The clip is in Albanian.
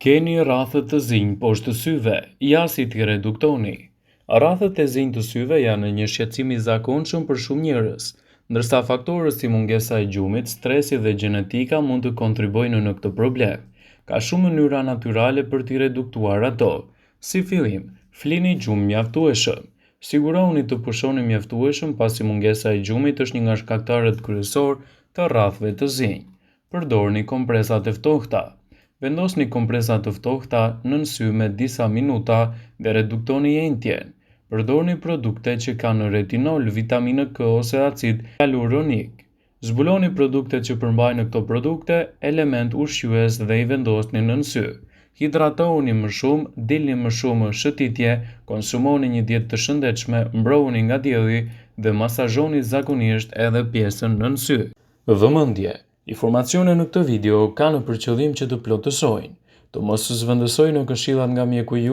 Keni rrathët të zinj poshtë syve, ja si t'i reduktoni. Rrathët e zinj të syve janë një shqetësim i zakonshëm për shumë njerëz, ndërsa faktorët si mungesa e gjumit, stresi dhe gjenetika mund të kontribojnë në këtë problem. Ka shumë mënyra natyrale për t'i reduktuar ato. Si fillim, flini gjumë mjaftueshëm. Sigurohuni të pushoni mjaftueshëm pasi mungesa e gjumit është një nga shkaktarët kryesor të rrathëve të zinj. Përdorni kompresat e ftohta. Vendosni kompresa të ftohta nën sy me disa minuta dhe reduktoni entjen. Përdorni produkte që kanë retinol, vitaminë K ose acid hyaluronik. Zbuloni produktet që përmbajnë këto produkte, element ushqyes dhe i vendosni nën sy. Hidratohuni më shumë, dilni më shumë shëtitje, konsumoni një dietë të shëndetshme, mbrohuni nga dielli dhe masazhoni zakonisht edhe pjesën nën sy. Vëmendje. Informacionet në këtë video kanë për qëllim që të plotësojnë, të mos zvendësojnë këshillat nga mjeku juaj.